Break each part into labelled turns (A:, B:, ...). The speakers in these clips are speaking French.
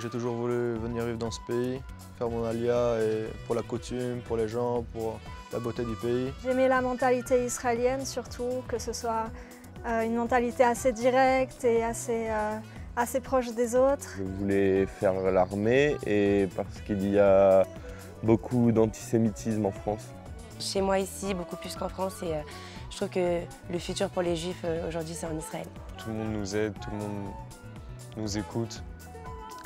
A: J'ai toujours voulu venir vivre dans ce pays, faire mon alia et pour la coutume, pour les gens, pour la beauté du pays.
B: J'aimais la mentalité israélienne surtout, que ce soit une mentalité assez directe et assez proche des autres.
C: Je voulais faire l'armée et parce qu'il y a beaucoup d'antisémitisme en France.
D: Chez moi ici, beaucoup plus qu'en France, et je trouve que le futur pour les Juifs aujourd'hui c'est en Israël.
E: Tout le monde nous aide, tout le monde nous écoute.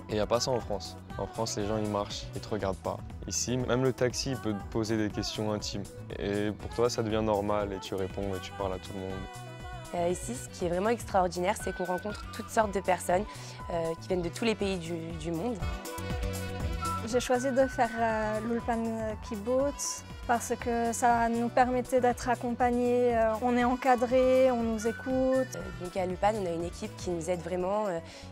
E: Et il n'y a pas ça en France. En France, les gens ils marchent, ils ne te regardent pas. Ici, même le taxi il peut te poser des questions intimes. Et pour toi, ça devient normal et tu réponds et tu parles à tout le monde.
D: Ici, ce qui est vraiment extraordinaire, c'est qu'on rencontre toutes sortes de personnes qui viennent de tous les pays du monde.
B: J'ai choisi de faire l'Ulpan Kibbutz parce que ça nous permettait d'être accompagnés, on est encadrés, on nous écoute.
D: Donc à l'Ulpan, on a une équipe qui nous aide vraiment.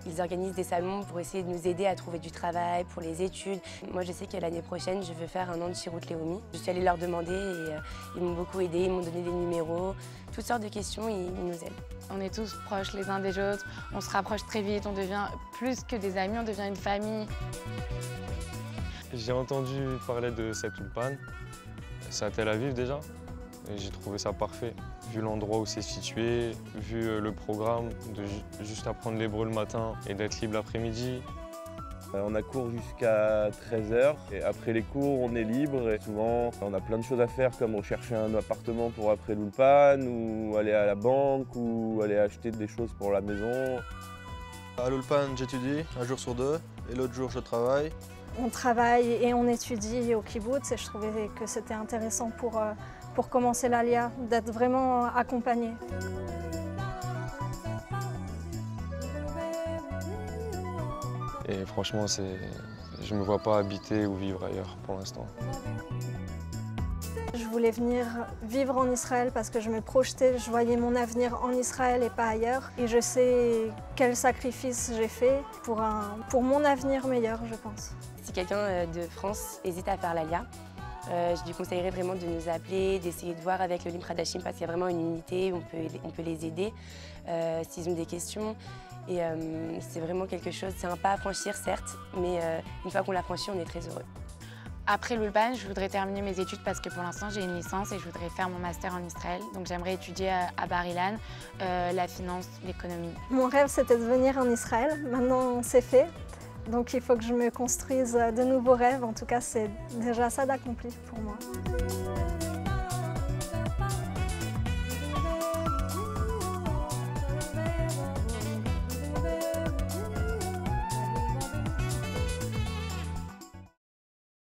D: Ils organisent des salons pour essayer de nous aider à trouver du travail, pour les études. Moi, je sais que l'année prochaine, je veux faire un an de Shirut Leumi. Je suis allée leur demander et ils m'ont beaucoup aidé, ils m'ont donné des numéros. Toutes sortes de questions, ils nous aident.
F: On est tous proches les uns des autres, on se rapproche très vite, on devient plus que des amis, on devient une famille.
E: J'ai entendu parler de cette Ulpan, c'est à Tel Aviv déjà, et j'ai trouvé ça parfait. Vu l'endroit où c'est situé, vu le programme de juste apprendre l'hébreu le matin et d'être libre l'après-midi.
C: On a cours jusqu'à 13 h et après les cours on est libre et souvent on a plein de choses à faire comme rechercher un appartement pour après l'Ulpan ou aller à la banque ou aller acheter des choses pour la maison.
A: À l'Ulpan, j'étudie un jour sur deux et l'autre jour je travaille.
B: On travaille et on étudie au kibbutz et je trouvais que c'était intéressant pour commencer l'Alia, d'être vraiment accompagné.
E: Et franchement, je ne me vois pas habiter ou vivre ailleurs pour l'instant.
B: Je voulais venir vivre en Israël parce que je me projetais, je voyais mon avenir en Israël et pas ailleurs. Et je sais quels sacrifices j'ai fait pour mon avenir meilleur, je pense.
D: Si quelqu'un de France hésite à faire l'Alia, je lui conseillerais vraiment de nous appeler, d'essayer de voir avec le Lim Hadashim parce qu'il y a vraiment une unité, on peut les aider s'ils ont des questions. Et c'est vraiment quelque chose, c'est un pas à franchir certes, mais une fois qu'on l'a franchi, on est très heureux.
F: Après l'Ulpan, je voudrais terminer mes études parce que pour l'instant j'ai une licence et je voudrais faire mon master en Israël. Donc j'aimerais étudier à Bar Ilan, la finance, l'économie.
B: Mon rêve c'était de venir en Israël, maintenant c'est fait. Donc il faut que je me construise de nouveaux rêves, en tout cas c'est déjà ça d'accompli pour moi.